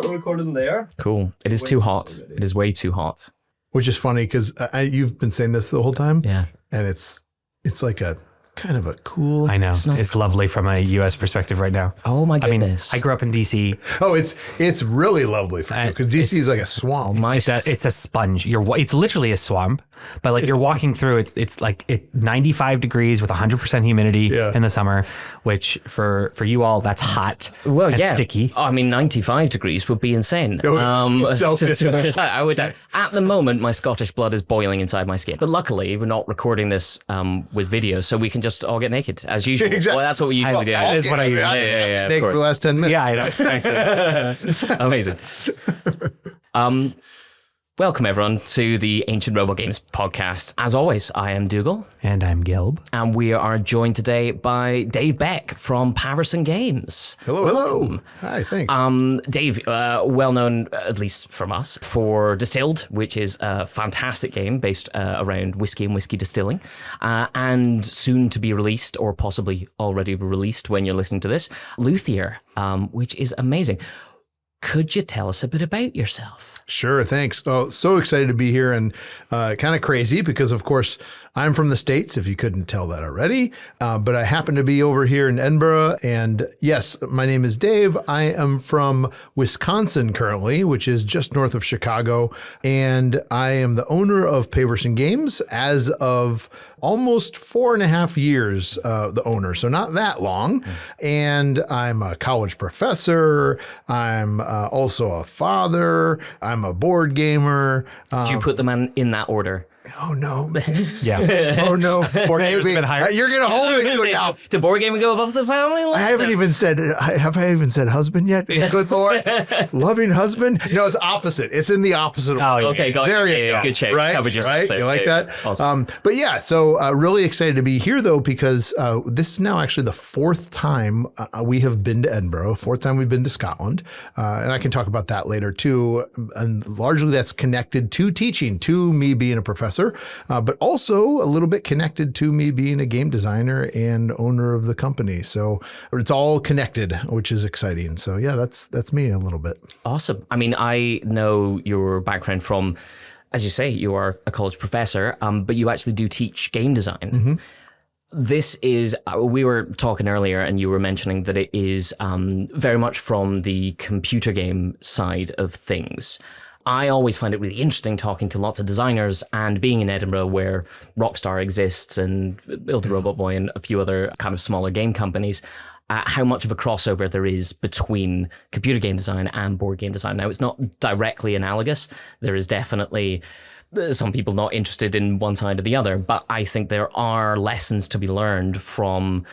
start the recording there. Cool. It is too hot. It is way too hot. Which is funny because you've been saying this the whole time. Yeah. And it's like a kind of a cool. I know. It's lovely from a U.S. perspective right now. Oh my goodness. I grew up in D.C. Oh, it's really lovely for you because D.C. is like a swamp. It's a sponge. It's literally a swamp, but like you're walking through. It's like 95 degrees with 100% humidity in the summer, which for you all that's hot. Well, and sticky. I mean, 95 degrees would be insane. Celsius. I would. At the moment, my Scottish blood is boiling inside my skin. But luckily, we're not recording this with video, so we can just all get naked as usual. Exactly. Well, that's what we usually do. That's what I usually do. Yeah, Naked for the last 10 minutes. Yeah, I know. Nice. Amazing. Welcome, everyone, to the Ancient Robot Games podcast. As always, I am Dougal. And I'm Gelb. And we are joined today by Dave Beck from Paverson Games. Hello. Hi, thanks. Dave, well known, at least from us, for Distilled, which is a fantastic game based around whiskey and whiskey distilling, and soon to be released, or possibly already released when you're listening to this, Luthier, which is amazing. Could you tell us a bit about yourself? Sure, thanks. Oh, so excited to be here and kind of crazy because, of course, I'm from the States, if you couldn't tell that already. But I happen to be over here in Edinburgh. And yes, my name is Dave. I am from Wisconsin currently, which is just north of Chicago. And I am the owner of Paverson Games as of almost 4.5 years, the owner. So not that long. And I'm a college professor. I'm also a father. I'm a board gamer. Do you put them in that order? Oh, no. Yeah. Oh, no. Board gamer's been hired. You're going to hold me to it now. Do board gaming go above the family list? I haven't even said, have I even said husband yet? Good Lord. Loving husband? No, it's opposite. It's in the opposite. Oh, yeah. Okay, got there you. you go. Good check. Right? Covered yourself Right? there. You like that? Awesome. But yeah, so really excited to be here though, because this is now actually the fourth time we have been to Edinburgh, fourth time we've been to Scotland. And I can talk about that later too. And largely that's connected to teaching, to me being a professor, but also a little bit connected to me being a game designer and owner of the company. So it's all connected, which is exciting. So yeah, that's me a little bit. Awesome. I mean, I know your background from, as you say, you are a college professor, but you actually do teach game design. Mm-hmm. This is, we were talking earlier and you were mentioning that it is very much from the computer game side of things. I always find it really interesting talking to lots of designers and being in Edinburgh where Rockstar exists and Build a Robot Boy and a few other kind of smaller game companies, how much of a crossover there is between computer game design and board game design. Now, it's not directly analogous. There is definitely some people not interested in one side or the other, but I think there are lessons to be learned from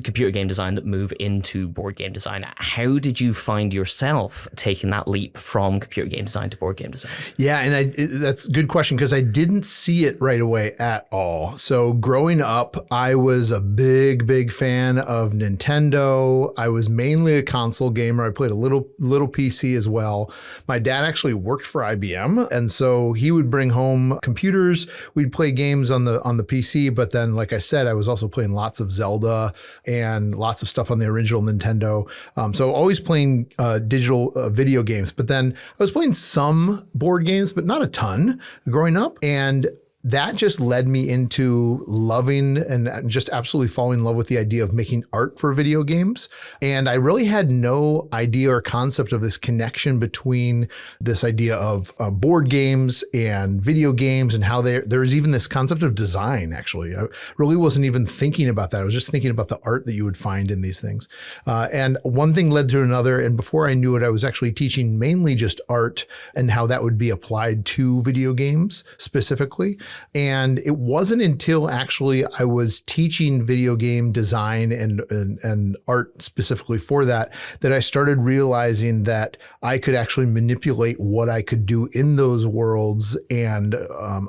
computer game design that move into board game design. How did you find yourself taking that leap from computer game design to board game design? Yeah, and that's a good question because I didn't see it right away at all. So growing up, I was a big fan of Nintendo. I was mainly a console gamer. I played a little PC as well. My dad actually worked for IBM, and so he would bring home computers. We'd play games on the PC, but then, like I said, I was also playing lots of Zelda and lots of stuff on the original Nintendo. So always playing digital video games. But then I was playing some board games, but not a ton growing up. And that just led me into loving and just absolutely falling in love with the idea of making art for video games. And I really had no idea or concept of this connection between this idea of board games and video games and how there's even this concept of design, actually. I really wasn't even thinking about that. I was just thinking about the art that you would find in these things. And one thing led to another. And before I knew it, I was actually teaching mainly just art and how that would be applied to video games specifically. And it wasn't until actually I was teaching video game design and art specifically for that I started realizing that I could actually manipulate what I could do in those worlds and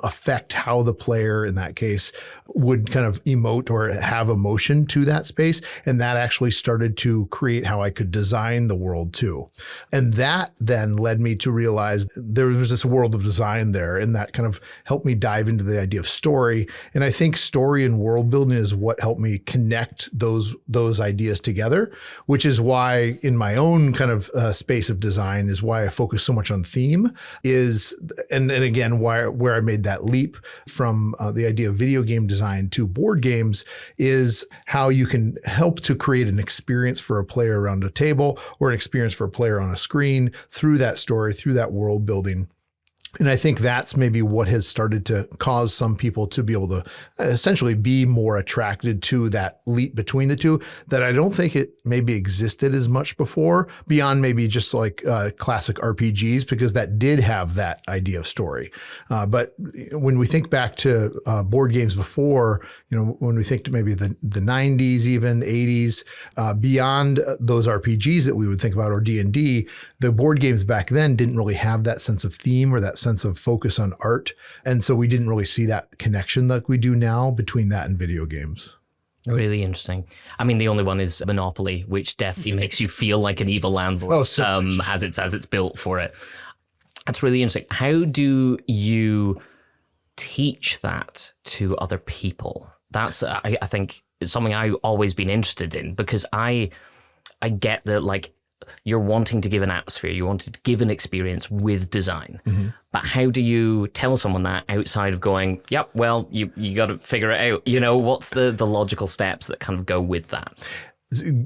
affect how the player in that case would kind of emote or have emotion to that space. And that actually started to create how I could design the world too. And that then led me to realize there was this world of design there, and that kind of helped me dive into the idea of story. And I think story and world building is what helped me connect those ideas together, which is why in my own kind of space of design is why I focus so much on theme and again, where I made that leap from the idea of video game design to board games is how you can help to create an experience for a player around a table or an experience for a player on a screen through that story, through that world building. And I think that's maybe what has started to cause some people to be able to essentially be more attracted to that leap between the two that I don't think it maybe existed as much before, beyond maybe just like classic RPGs, because that did have that idea of story. But when we think back to board games before, when we think to maybe the 90s, even 80s, beyond those RPGs that we would think about, or D&D, the board games back then didn't really have that sense of theme or that sense of focus on art. And so we didn't really see that connection like we do now between that and video games. Really interesting. I mean, the only one is Monopoly, which definitely makes you feel like an evil landlord as it's built for it. That's really interesting. How do you teach that to other people? That's, I think, something I've always been interested in, because I get that, like, you're wanting to give an atmosphere, you wanted to give an experience with design. Mm-hmm. But how do you tell someone that outside of going, yep, well, you got to figure it out? What's the logical steps that kind of go with that?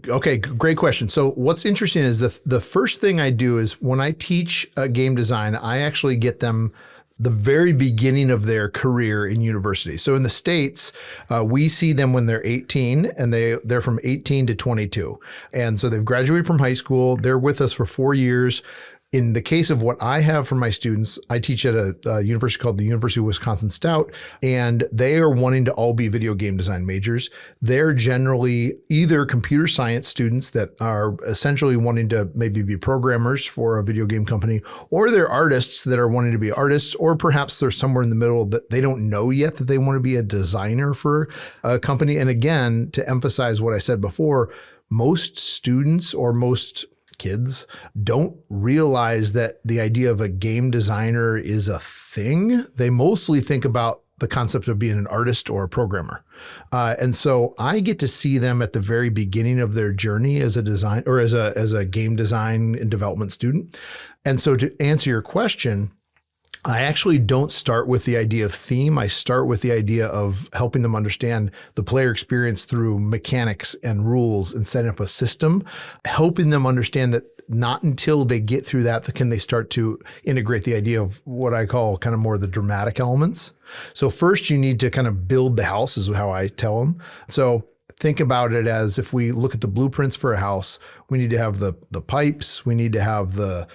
Okay, great question. So what's interesting is the first thing I do is when I teach game design, I actually get them the very beginning of their career in university. So in the States, we see them when they're 18, and they're from 18 to 22. And so they've graduated from high school. They're with us for 4 years. In the case of what I have for my students, I teach at a university called the University of Wisconsin Stout, and they are wanting to all be video game design majors. They're generally either computer science students that are essentially wanting to maybe be programmers for a video game company, or they're artists that are wanting to be artists, or perhaps they're somewhere in the middle that they don't know yet that they want to be a designer for a company. And again, to emphasize what I said before, most students or most kids don't realize that the idea of a game designer is a thing. They mostly think about the concept of being an artist or a programmer. And so I get to see them at the very beginning of their journey as a design or as a game design and development student. And so to answer your question, I actually don't start with the idea of theme. I start with the idea of helping them understand the player experience through mechanics and rules and setting up a system, helping them understand that not until they get through that can they start to integrate the idea of what I call kind of more the dramatic elements. So first you need to kind of build the house is how I tell them. So think about it as if we look at the blueprints for a house, we need to have the pipes, we need to have the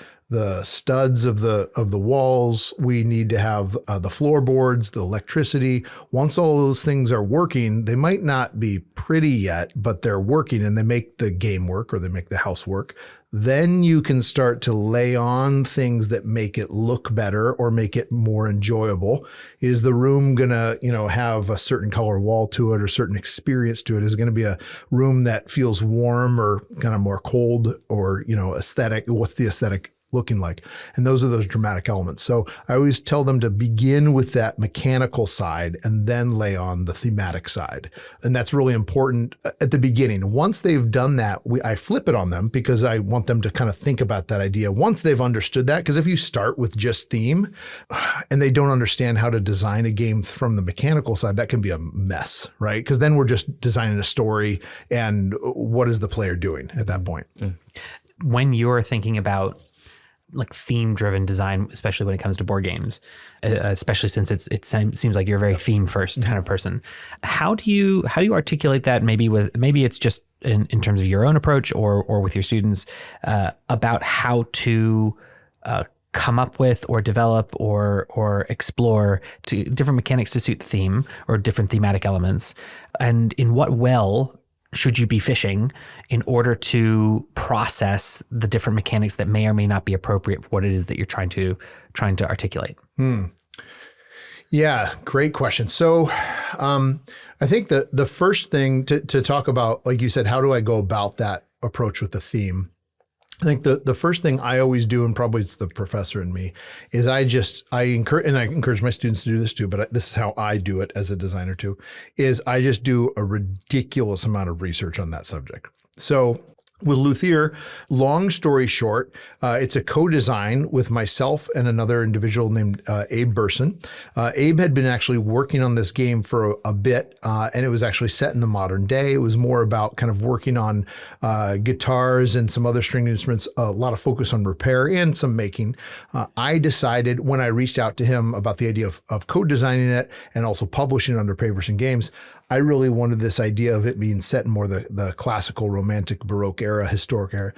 studs of the walls. We need to have the floorboards, the electricity. Once all those things are working, they might not be pretty yet, but they're working and they make the game work or they make the house work. Then you can start to lay on things that make it look better or make it more enjoyable. Is the room gonna, have a certain color wall to it or certain experience to it? Is it gonna be a room that feels warm or kind of more cold or, aesthetic? What's the aesthetic looking like? And those are those dramatic elements. So I always tell them to begin with that mechanical side and then lay on the thematic side. And that's really important at the beginning. Once they've done that, I flip it on them because I want them to kind of think about that idea once they've understood that. Because if you start with just theme and they don't understand how to design a game from the mechanical side, that can be a mess, right? Because then we're just designing a story and what is the player doing at that point? When you're thinking about like theme-driven design, especially when it comes to board games, especially since it seems like you're a very theme-first kind of person. How do you articulate that? Maybe it's just in terms of your own approach or with your students about how to come up with or develop or explore different mechanics to suit the theme or different thematic elements, and in what well should you be fishing in order to process the different mechanics that may or may not be appropriate for what it is that you're trying to articulate? Yeah, great question. So I think the first thing to talk about, like you said, how do I go about that approach with the theme? I think the first thing I always do, and probably it's the professor in me, is I encourage my students to do this too, but this is how I do it as a designer too, is I just do a ridiculous amount of research on that subject. So with Luthier, long story short, it's a co-design with myself and another individual named Abe Burson. Abe had been actually working on this game for a bit, and it was actually set in the modern day. It was more about kind of working on guitars and some other string instruments, a lot of focus on repair and some making. I decided when I reached out to him about the idea of co-designing it and also publishing it under Paverson Games, I really wanted this idea of it being set in more the classical, romantic, Baroque era, historic era.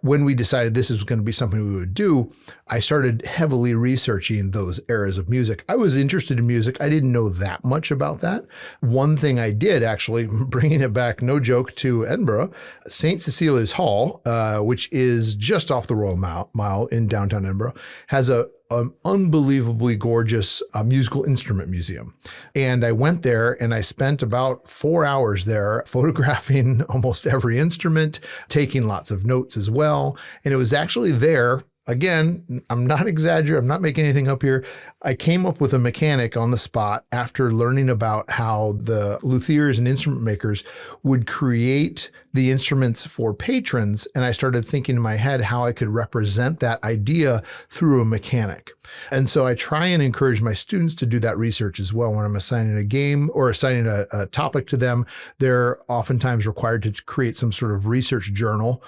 When we decided this is going to be something we would do, I started heavily researching those eras of music. I was interested in music. I didn't know that much about that. One thing I did, actually, bringing it back, no joke, to Edinburgh, St. Cecilia's Hall, which is just off the Royal Mile in downtown Edinburgh, has an unbelievably gorgeous musical instrument museum. And I went there and I spent about 4 hours there photographing almost every instrument, taking lots of notes as well. And it was actually there. Again, I'm not exaggerating. I'm not making anything up here. I came up with a mechanic on the spot after learning about how the luthiers and instrument makers would create the instruments for patrons. And I started thinking in my head how I could represent that idea through a mechanic. And so I try and encourage my students to do that research as well. When I'm assigning a game or assigning a topic to them, they're oftentimes required to create some sort of research journal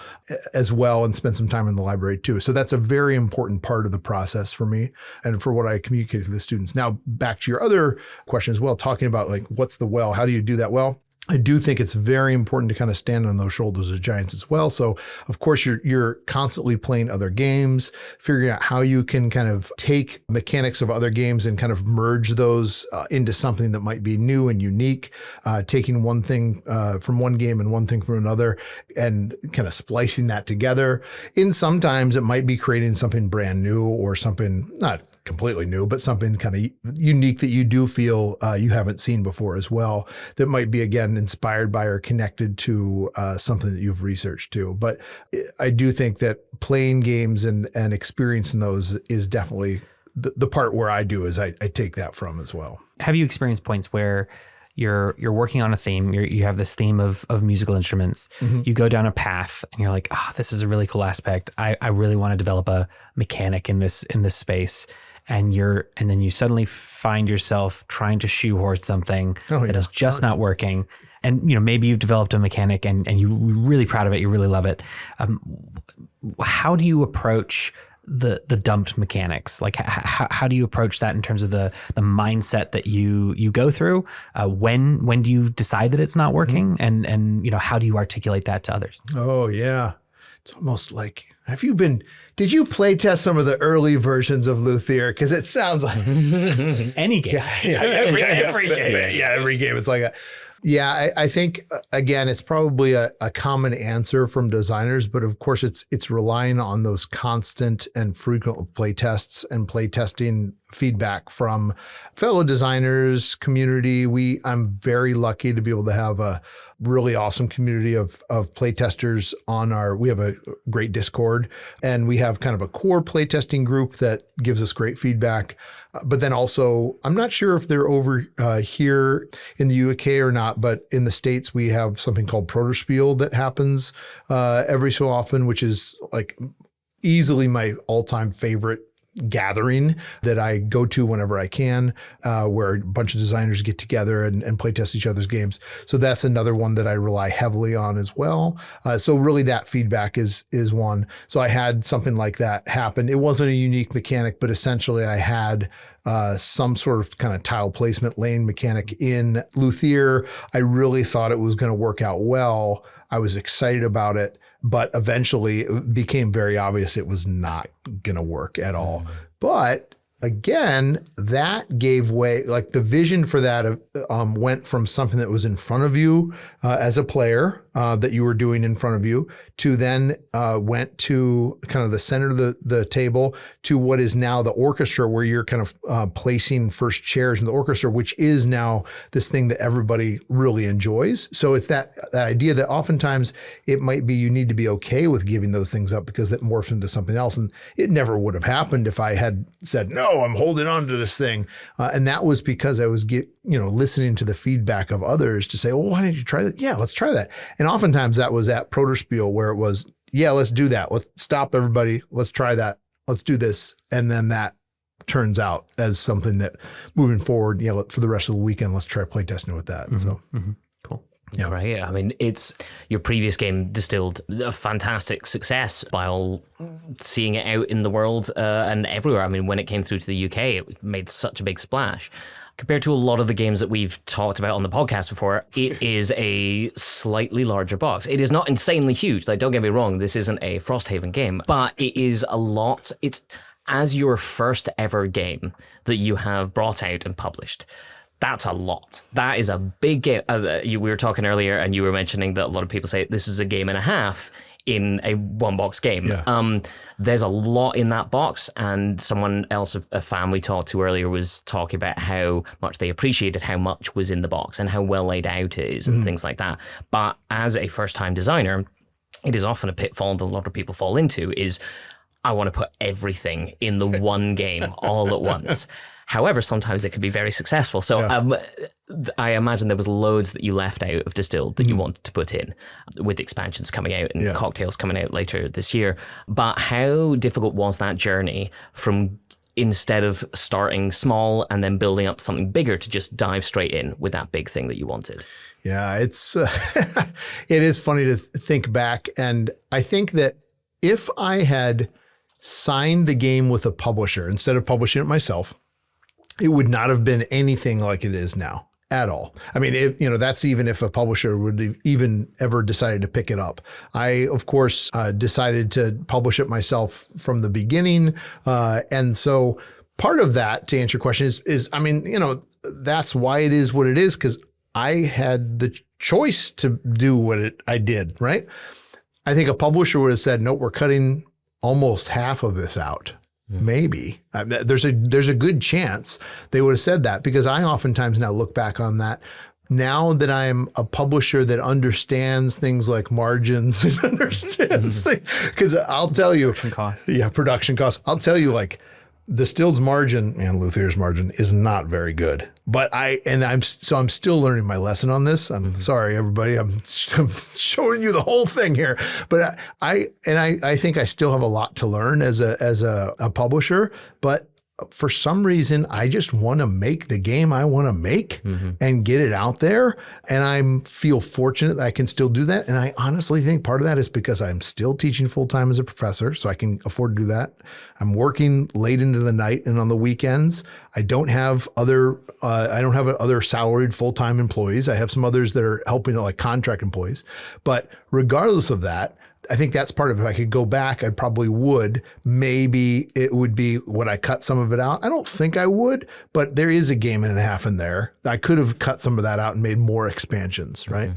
as well and spend some time in the library too. So that's a very important part of the process for me and for what I communicate to the students. Now, back to your other question as well, talking about like, what's the well? How do you do that well? I do think it's very important to kind of stand on those shoulders of giants as well. So of course you're constantly playing other games, figuring out how you can kind of take mechanics of other games and kind of merge those into something that might be new and unique, taking one thing from one game and one thing from another and kind of splicing that together. And sometimes it might be creating something brand new or something not completely new, but something kind of unique that you do feel you haven't seen before as well, that might be, again, inspired by or connected to something that you've researched too. But I do think that playing games and experiencing those is definitely the part where I do is I take that from as well. Have you experienced points where you're working on a theme, you have this theme of musical instruments, you go down a path and you're like, oh, this is a really cool aspect. I really want to develop a mechanic in this space. And then you suddenly find yourself trying to shoehorn something that is just not working. And, maybe you've developed a mechanic and you're really proud of it. You really love it. How do you approach the dumped mechanics? Like how do you approach that in terms of the mindset that you go through? When do you decide that it's not working? And how do you articulate that to others? Oh yeah. It's almost like, did you play test some of the early versions of Luthier? Because it sounds like any game. Every game. Yeah, every game. It's like Yeah, I think, again, it's probably a common answer from designers, but of course it's relying on those constant and frequent play tests and play testing feedback from fellow designers, community. I'm very lucky to be able to have a really awesome community of play testers we have a great Discord, and we have kind of a core play testing group that gives us great feedback. But then also, I'm not sure if they're over here in the UK or not, but in the States, we have something called Protospiel that happens every so often, which is like easily my all-time favorite gathering that I go to whenever I can, where a bunch of designers get together and play test each other's games. So that's another one that I rely heavily on as well. So really that feedback is one. So I had something like that happen. It wasn't a unique mechanic, but essentially I had some sort of kind of tile placement lane mechanic in Luthier. I really thought it was going to work out well. I was excited about it, but eventually it became very obvious it was not going to work at all. But again, that gave way, like the vision for that went from something that was in front of you as a player, that you were doing in front of you, to then went to kind of the center of the table, to what is now the orchestra, where you're kind of placing first chairs in the orchestra, which is now this thing that everybody really enjoys. So it's that idea that oftentimes it might be you need to be okay with giving those things up because that morphs into something else. And it never would have happened if I had said, no, I'm holding on to this thing. And that was because I was listening to the feedback of others to say, well, why didn't you try that? Yeah, let's try that. And oftentimes that was at Protospiel, where it was, yeah, let's do that. Let's stop everybody. Let's try that. Let's do this. And then that turns out as something that moving forward, for the rest of the weekend, let's try playtesting with that. So Cool. Yeah, right. I mean, it's your previous game, Distilled, a fantastic success by all seeing it out in the world and everywhere. I mean, when it came through to the UK, it made such a big splash. Compared to a lot of the games that we've talked about on the podcast before, it is a slightly larger box. It is not insanely huge. Like, don't get me wrong, this isn't a Frosthaven game, but it is a lot. It's as your first ever game that you have brought out and published. That's a lot. That is a big game. We were talking earlier, and you were mentioning that a lot of people say this is a game and a half in a one box game. Yeah. There's a lot in that box, and someone else, a fan we talked to earlier, was talking about how much they appreciated how much was in the box and how well laid out it is and things like that. But as a first time designer, it is often a pitfall that a lot of people fall into is, I want to put everything in the one game all at once. However, sometimes it can be very successful. So I imagine there was loads that you left out of Distilled that you wanted to put in, with expansions coming out and cocktails coming out later this year. But how difficult was that journey from, instead of starting small and then building up something bigger, to just dive straight in with that big thing that you wanted? Yeah, it's it is funny to think back. And I think that if I had signed the game with a publisher instead of publishing it myself, it would not have been anything like it is now at all. I mean, that's even if a publisher would have even ever decided to pick it up. I, of course, decided to publish it myself from the beginning. And so part of that, to answer your question, is that's why it is what it is, because I had the choice to do what I did, right? I think a publisher would have said, no, we're cutting almost half of this out. Maybe. There's a good chance they would have said that, because I oftentimes now look back on that. Now that I'm a publisher that understands things like margins and understands things, because I'll tell you, production costs. Yeah, production costs. I'll tell you, like, Distilled's margin and Luthier's margin is not very good. But I'm still learning my lesson on this. I'm sorry, everybody. I'm showing you the whole thing here. But I think I still have a lot to learn as a publisher. But for some reason, I just want to make the game I want to make and get it out there. And I feel fortunate that I can still do that. And I honestly think part of that is because I'm still teaching full-time as a professor, so I can afford to do that. I'm working late into the night and on the weekends. I don't have other salaried full-time employees. I have some others that are helping, like contract employees. But regardless of that, I think that's part of it. If I could go back, I probably would. Maybe it would be, would I cut some of it out? I don't think I would, but there is a game and a half in there. I could have cut some of that out and made more expansions, right?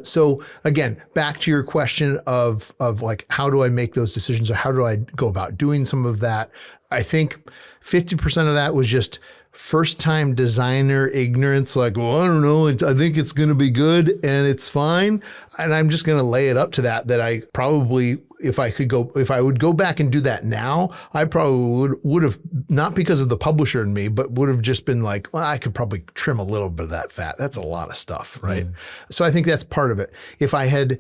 So again, back to your question of like, how do I make those decisions, or how do I go about doing some of that? I think 50% of that was just first-time designer ignorance, like, well, I don't know, I think it's going to be good and it's fine. And I'm just going to lay it up to that I probably, if I would go back and do that now, I probably would have, not because of the publisher and me, but would have just been like, well, I could probably trim a little bit of that fat. That's a lot of stuff, right? So I think that's part of it. If I had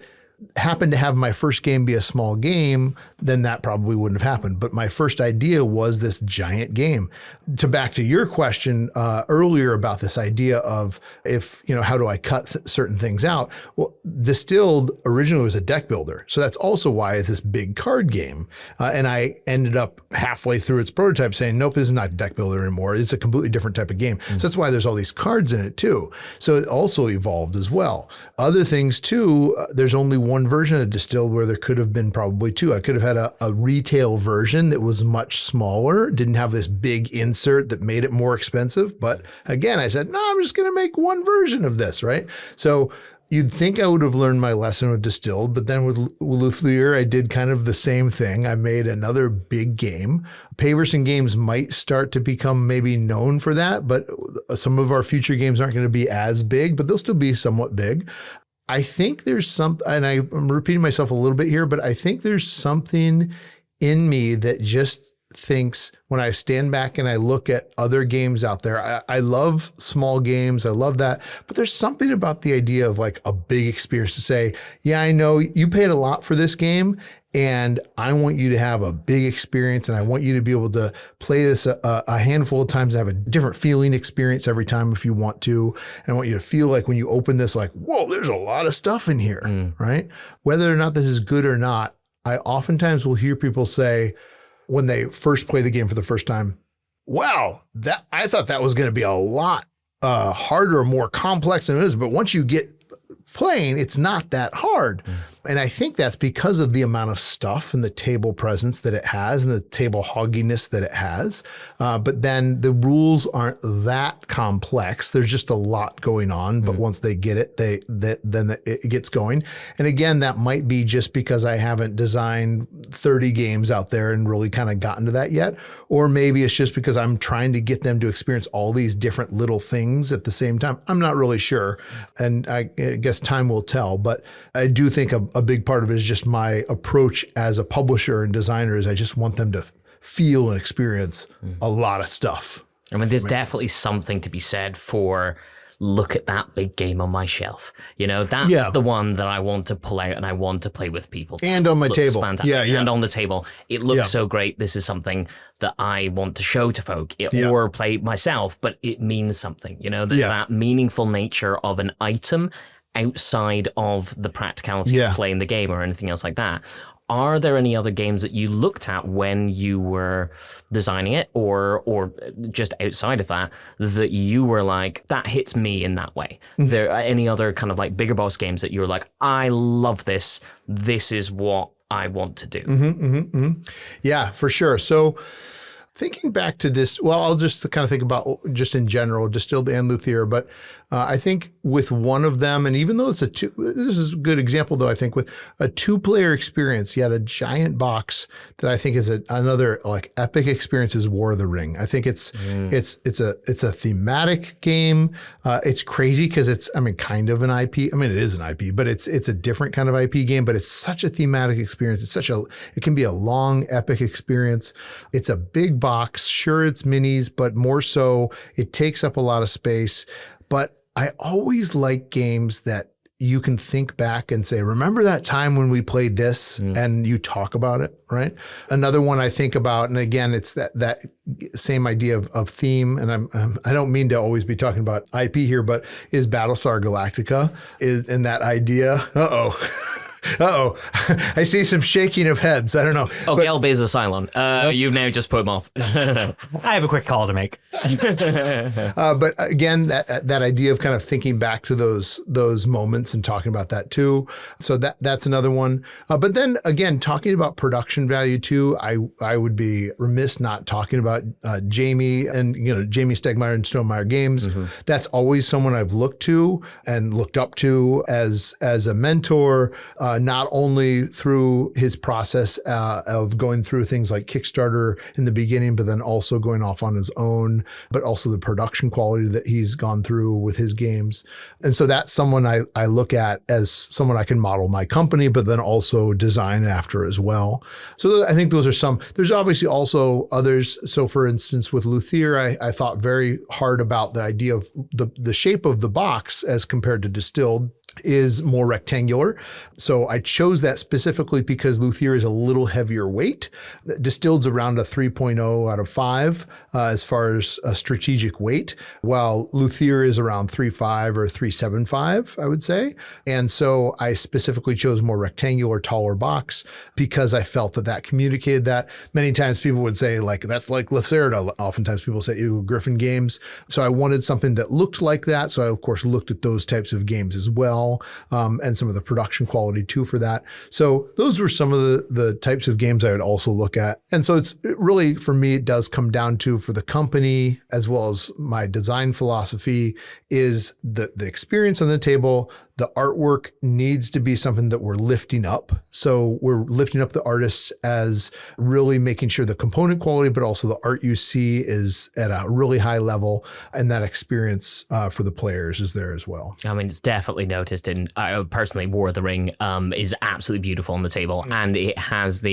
happened to have my first game be a small game, then that probably wouldn't have happened. But my first idea was this giant game. Back to your question earlier about this idea of how do I cut certain things out? Well, Distilled originally was a deck builder. So that's also why it's this big card game. And I ended up halfway through its prototype saying, nope, this is not a deck builder anymore. It's a completely different type of game. So that's why there's all these cards in it too. So it also evolved as well. Other things too, there's only one version of Distilled where there could have been probably two. I could have had a retail version that was much smaller, didn't have this big insert that made it more expensive. But again, I said, no, I'm just going to make one version of this, right? So You'd think I would have learned my lesson with Distilled, but then with Luthier, I did kind of the same thing. I made another big game. Paverson Games might start to become maybe known for that, but some of our future games aren't going to be as big, but they'll still be somewhat big. I think there's and I'm repeating myself a little bit here, but I think there's something in me that just thinks when I stand back and I look at other games out there, I love small games. I love that. But there's something about the idea of like a big experience to say, yeah, I know you paid a lot for this game and I want you to have a big experience and I want you to be able to play this a handful of times and have a different feeling experience every time if you want to. And I want you to feel like when you open this, like, whoa, there's a lot of stuff in here, right? Whether or not this is good or not, I oftentimes will hear people say, when they first play the game for the first time, wow, I thought that was going to be a lot harder, more complex than it is. But once you get playing, it's not that hard. And I think that's because of the amount of stuff and the table presence that it has and the table hogginess that it has. But then the rules aren't that complex. There's just a lot going on. But once they get it, then it gets going. And again, that might be just because I haven't designed 30 games out there and really kind of gotten to that yet. Or maybe it's just because I'm trying to get them to experience all these different little things at the same time. I'm not really sure. And I guess time will tell. But I do think a big part of it is just my approach as a publisher and designer is I just want them to feel and experience a lot of stuff. I mean, there's definitely something to be said for look at that big game on my shelf. You know, that's the one that I want to pull out and I want to play with people. And on my table. Fantastic. Yeah. And on the table. It looks so great. This is something that I want to show to folk or play myself, but it means something. You know, there's that meaningful nature of an item outside of the practicality of playing the game or anything else like that. Are there any other games that you looked at when you were designing it or just outside of that you were like, that hits me in that way? There are any other kind of like bigger boss games that you were like, I love this. This is what I want to do. Yeah, for sure. So thinking back to this, well, I'll just kind of think about just in general, Distilled and Luthier, but I think with one of them, and even though this is a good example though, I think with a 2-player experience, you had a giant box that I think is another like epic experience is War of the Ring. I think it's a thematic game. It's crazy because it's, I mean, kind of an IP. I mean, it is an IP, but it's a different kind of IP game, but it's such a thematic experience. It can be a long, epic experience. It's a big box. Sure, it's minis, but more so it takes up a lot of space. But I always like games that you can think back and say, remember that time when we played this and you talk about it, right? Another one I think about, and again, it's that same idea of theme. And I don't mean to always be talking about IP here, but is Battlestar Galactica and that idea. I see some shaking of heads. I don't know. Gelb is a Cylon. You've now just put him off. I have a quick call to make. But again, that idea of kind of thinking back to those moments and talking about that too. So that's another one. But then again, talking about production value too, I would be remiss not talking about Jamie and Jamie Stegmaier and Stonemaier Games. That's always someone I've looked to and looked up to as a mentor. Not only through his process of going through things like Kickstarter in the beginning, but then also going off on his own, but also the production quality that he's gone through with his games. And so that's someone I look at as someone I can model my company, but then also design after as well. So I think those are some. There's obviously also others. So for instance, with Luthier, I thought very hard about the idea of the shape of the box as compared to Distilled is more rectangular. So I chose that specifically because Luthier is a little heavier weight. Distilled's around a 3.0 out of 5 as far as a strategic weight, while Luthier is around 3.5 or 3.75, I would say. And so I specifically chose more rectangular, taller box because I felt that communicated that. Many times people would say, like, that's like Lacerda. Oftentimes people say, ew, Griffin Games. So I wanted something that looked like that. So I, of course, looked at those types of games as well. And some of the production quality too for that. So those were some of the types of games I would also look at. And so it's really, for me, it does come down to, for the company, as well as my design philosophy, is the experience on the table, the artwork needs to be something that we're lifting up. So we're lifting up the artists as really making sure the component quality, but also the art you see is at a really high level, and that experience for the players is there as well. I mean, it's definitely noticed, and I personally, War of the Ring is absolutely beautiful on the table, and it has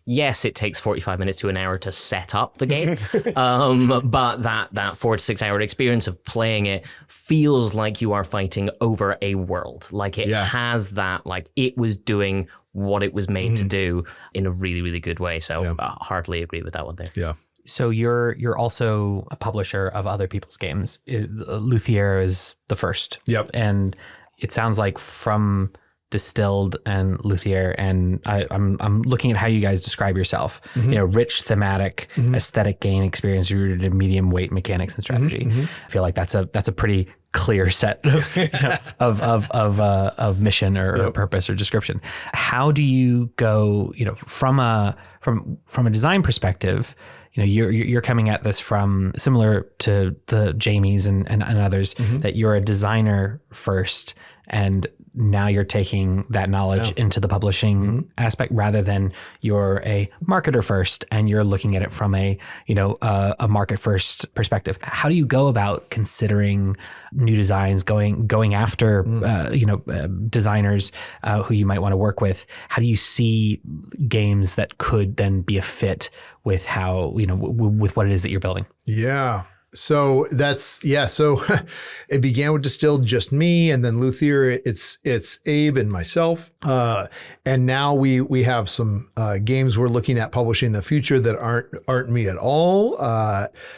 yes, it takes 45 minutes to an hour to set up the game, but that 4 to 6 hour experience of playing it feels like you are fighting over a world. Like it has that, like it was doing what it was made to do in a really, really good way. So hardly agree with that one there. Yeah. So you're also a publisher of other people's games. Luthier is the first. Yep. And it sounds like from Distilled and Luthier, and I'm looking at how you guys describe yourself. Rich thematic, aesthetic game experience rooted in medium weight mechanics and strategy. I feel like that's a pretty clear set of mission or purpose or description. How do you go? From a design perspective. You're coming at this from similar to the Jamies and others, that you're a designer first, and now you're taking that knowledge into the publishing aspect, rather than you're a marketer first and you're looking at it from a market first perspective. How do you go about considering new designs, going after designers who you might want to work with? How do you see games that could then be a fit with how with what it is that you're building? Yeah. So so it began with Distilled, just me, and then Luthier, it's Abe and myself. And now we have some games we're looking at publishing in the future that aren't me at all.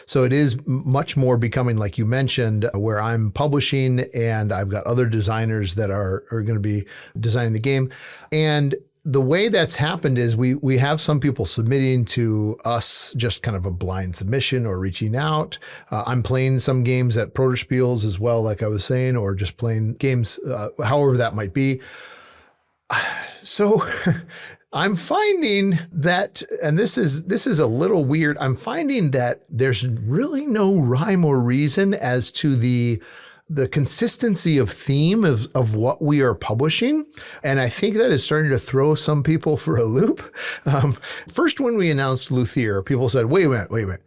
So it is much more becoming, like you mentioned, where I'm publishing and I've got other designers that are going to be designing the game. And the way that's happened is we have some people submitting to us just kind of a blind submission or reaching out. I'm playing some games at Protospiels as well, like I was saying, or just playing games, however that might be. So I'm finding that, and this is a little weird, I'm finding that there's really no rhyme or reason as to the consistency of theme of what we are publishing. And I think that is starting to throw some people for a loop. First, when we announced Luthier, people said, wait a minute.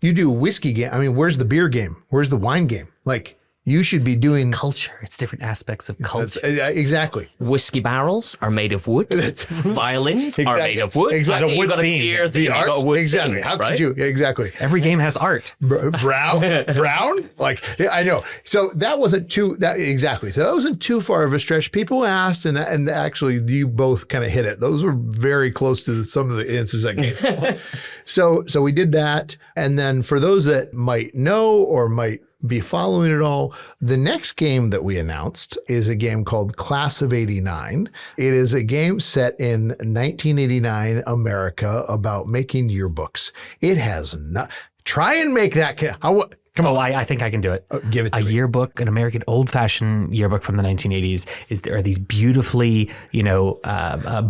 You do whiskey game. I mean, where's the beer game? Where's the wine game? Like, you should be doing culture. It's different aspects of culture. Exactly. Whiskey barrels are made of wood. Violins are made of wood. Exactly. You've got a beer theme. You've got a wood exactly. theme, How right? could you? Exactly. Every game has art. Brown? Like, I know. So that wasn't too, exactly. So that wasn't too far of a stretch. People asked, and actually you both kind of hit it. Those were very close to some of the answers I gave. So we did that. And then for those that might know or might be following it all, the next game that we announced is a game called Class of '89. It is a game set in 1989 America about making yearbooks. It has not. Try and make that. Come on. I think I can do it. Give it to me. Yearbook, an American old-fashioned yearbook from the 1980s. There are these beautifully,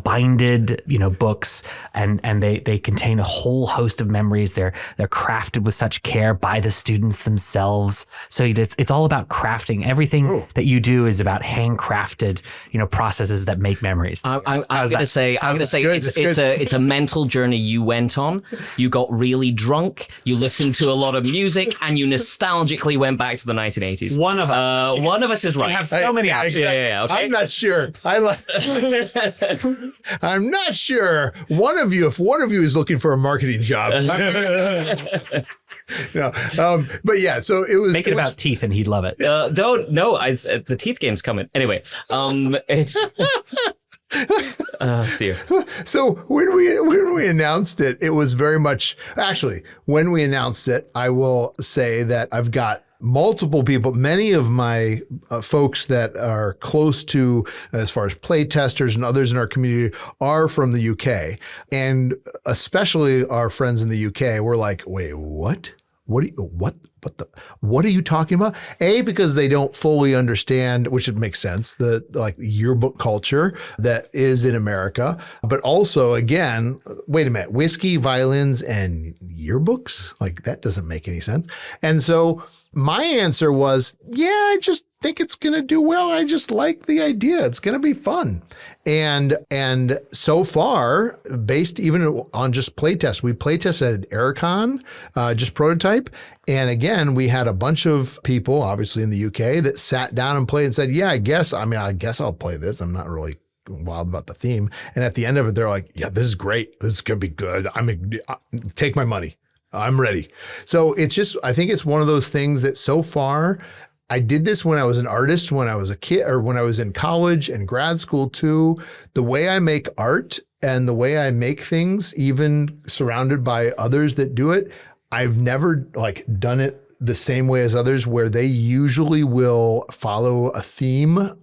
binded, books, and they contain a whole host of memories. They're crafted with such care by the students themselves. So it's all about crafting. Everything that you do is about handcrafted, processes that make memories. I'm going to say it's a mental journey you went on. You got really drunk. You listened to a lot of music, and you nostalgically went back to the 1980s. One of us is right. We have so many options. Yeah, okay. I'm not sure. I'm not sure. If one of you is looking for a marketing job. No, but yeah, so it was. Make it about teeth and he'd love it. The teeth game's coming. Anyway, it's. Dear. So when we announced it, it was very much, actually, when we announced it, I will say that I've got multiple people, many of my folks that are close to, as far as play testers and others in our community, are from the UK. And especially our friends in the UK were like, wait, what? What are you talking about? Because they don't fully understand, which it makes sense, the yearbook culture that is in America. But also, again, wait a minute, whiskey, violins, and yearbooks? Like, that doesn't make any sense. And so my answer was, I think it's going to do well. I just like the idea. It's going to be fun. And so far, based even on just playtest, we playtested at Aircon, just prototype. And again, we had a bunch of people, obviously in the UK, that sat down and played and said, yeah, I guess I'll play this. I'm not really wild about the theme. And at the end of it, they're like, yeah, this is great. This is going to be good. Take my money. I'm ready. So I think it's one of those things that so far, I did this when I was an artist, when I was a kid, or when I was in college and grad school too. The way I make art and the way I make things, even surrounded by others that do it, I've never done it the same way as others, where they usually will follow a theme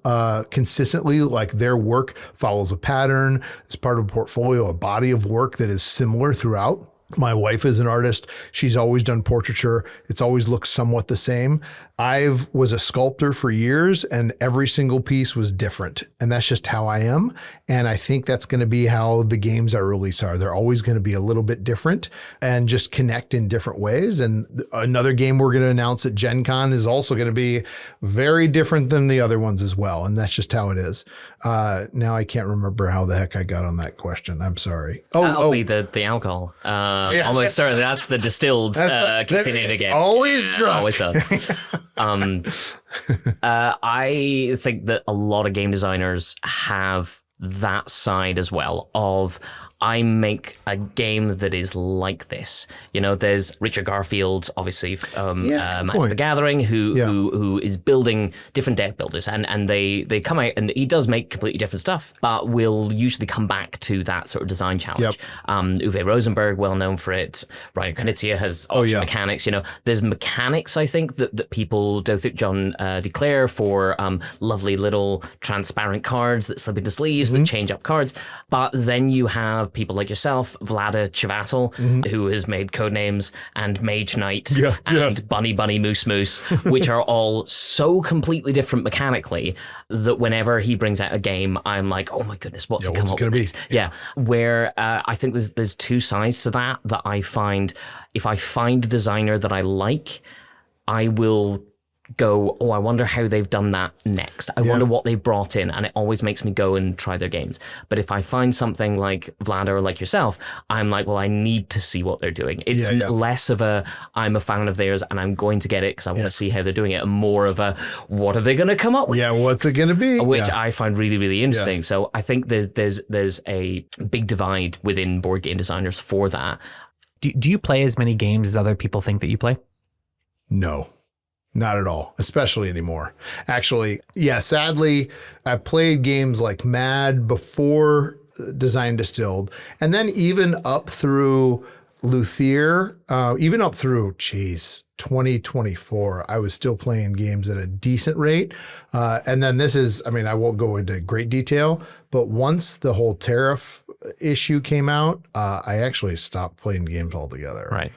consistently, like their work follows a pattern. It's part of a portfolio, a body of work that is similar throughout. My wife is an artist. She's always done portraiture. It's always looked somewhat the same. I was a sculptor for years, and every single piece was different. And that's just how I am. And I think that's going to be how the games I release are. They're always going to be a little bit different and just connect in different ways. And another game we're going to announce at Gen Con is also going to be very different than the other ones as well. And that's just how it is. Now I can't remember how the heck I got on that question. I'm sorry. That'll be the alcohol. Almost certainly that's the distilled kicking in again. Always drunk. Always done. I think that a lot of game designers have that side as well of, I make a game that is like this. There's Richard Garfield, obviously, Magic the Gathering, who is building different deck builders, and they come out, and he does make completely different stuff, but will usually come back to that sort of design challenge. Uwe Rosenberg, well known for it. Ryan Knizia has auction mechanics. There's mechanics, I think, that people do. John DeClaire for lovely little transparent cards that slip into sleeves that change up cards. But then you have people like yourself, Vlada Chavatal, who has made Codenames and Mage Knight and Bunny Bunny Moose Moose, which are all so completely different mechanically that whenever he brings out a game, I'm like, oh my goodness, what's it going to be? Yeah, where I think there's two sides to that I find. If I find a designer that I like, I will go, I wonder how they've done that next. I wonder what they brought in, and it always makes me go and try their games. But if I find something like Vlad or like yourself, I'm like, well, I need to see what they're doing. It's less of a, I'm a fan of theirs and I'm going to get it because I want to see how they're doing it, and more of a, what are they going to come up with? Yeah, what's it going to be? Which I find really, really interesting. So I think there's a big divide within board game designers for that. Do you play as many games as other people think that you play? No. Not at all, especially anymore. Actually, sadly, I played games like mad before Design Distilled, and then even up through Luthier, even up through, 2024, I was still playing games at a decent rate. And then this is, I won't go into great detail, but once the whole tariff issue came out, I actually stopped playing games altogether. Right.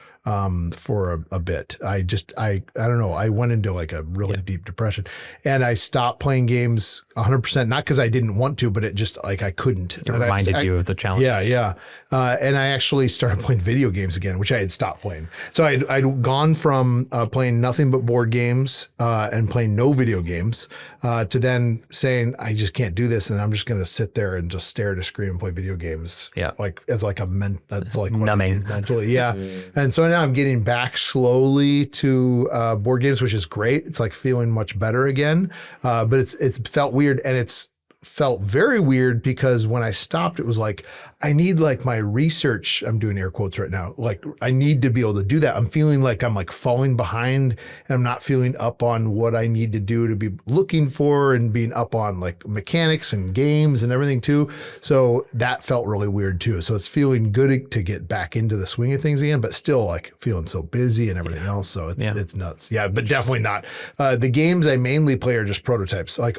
For a bit. I don't know. I went into like a really deep depression, and I stopped playing games 100%, not because I didn't want to, but it just like I couldn't. It reminded you of the challenges. Yeah. And I actually started playing video games again, which I had stopped playing. So I'd gone from playing nothing but board games and playing no video games to then saying, I just can't do this, and I'm just going to sit there and just stare at a screen and play video games. Yeah. Like as like that's like numbing mentally. Yeah. And so now I'm getting back slowly to board games, which is great. It's like feeling much better again. But it's felt weird, and it's felt very weird because when I stopped, it was like, I need like my research. I'm doing air quotes right now. Like I need to be able to do that. I'm feeling like I'm like falling behind, and I'm not feeling up on what I need to do to be looking for and being up on like mechanics and games and everything too. So that felt really weird too. So it's feeling good to get back into the swing of things again, but still like feeling so busy and everything else. So it's nuts. Yeah, but definitely not. The games I mainly play are just prototypes. Like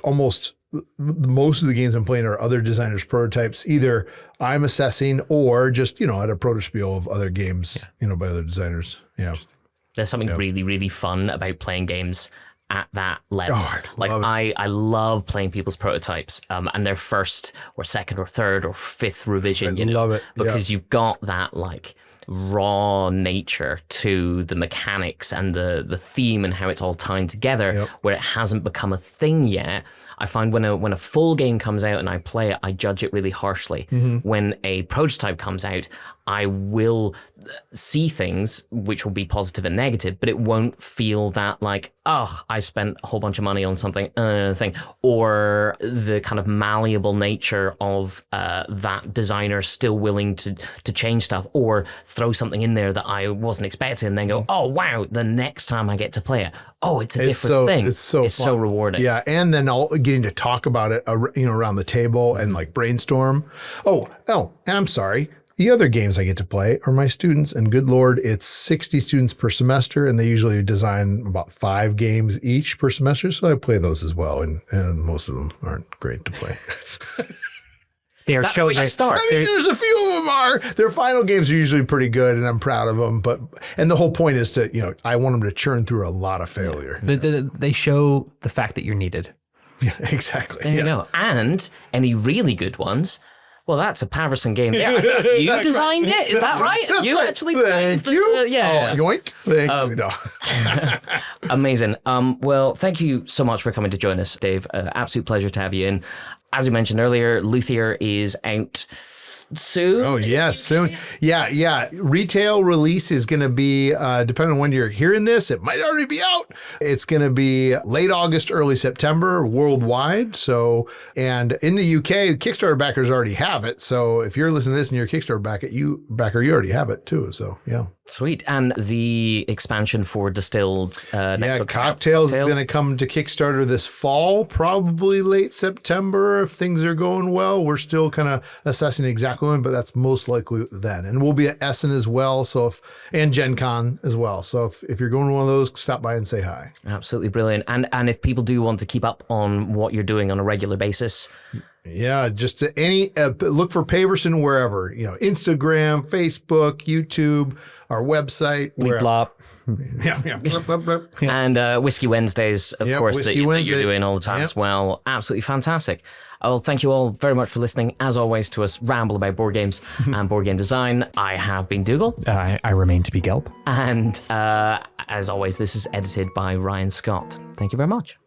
most of the games I'm playing are other designers' prototypes. Either I'm assessing or just, at a protospiel of other games, by other designers. Yeah. There's something really, really fun about playing games at that level. I love playing people's prototypes and their first or second or third or fifth revision. I love it. Because you've got that like raw nature to the mechanics and the theme and how it's all tied together, where it hasn't become a thing yet. I find when a full game comes out and I play it, I judge it really harshly. When a prototype comes out, I will see things which will be positive and negative, but it won't feel that like, oh, I spent a whole bunch of money on something, thing, or the kind of malleable nature of that designer still willing to change stuff or throw something in there that I wasn't expecting, and then go, oh wow, the next time I get to play it, oh, it's a different thing. It's so rewarding. Yeah, and then all getting to talk about it, around the table and like brainstorm. Oh, and I'm sorry. The other games I get to play are my students, and good Lord, it's 60 students per semester, and they usually design about 5 games each per semester, so I play those as well, and most of them aren't great to play. Their show start. I mean, there's a few of them are. Their final games are usually pretty good, and I'm proud of them. And the whole point is to, I want them to churn through a lot of failure. They show the fact that you're needed. Yeah, exactly. There you go. And any really good ones. Well, that's a Paverson game. Yeah, you designed it. Is that right? You actually Thank you. Yeah. Yoink. Thank you. No. Amazing. Well, thank you so much for coming to join us, Dave. Absolute pleasure to have you in. As we mentioned earlier, Luthier is out soon. Oh, yes, soon. Yeah. Retail release is going to be, depending on when you're hearing this, it might already be out. It's going to be late August, early September worldwide. So, and in the UK, Kickstarter backers already have it. So if you're listening to this and you're a Kickstarter backer, you already have it too. So, yeah. Sweet. And the expansion for Distilled. Cocktails is going to come to Kickstarter this fall, probably late September if things are going well. We're still kind of assessing exactly when, but that's most likely then. And we'll be at Essen as well, and Gen Con as well. So if you're going to one of those, stop by and say hi. Absolutely brilliant. And if people do want to keep up on what you're doing on a regular basis, yeah, just look for Paverson wherever, Instagram, Facebook, YouTube, our website. Blop. Yeah. And Whiskey Wednesdays, of course, that you're doing all the time as well. Absolutely fantastic. Well, thank you all very much for listening, as always, to us ramble about board games and board game design. I have been Dougal. I remain to be Gelb. And as always, this is edited by Ryan Scott. Thank you very much.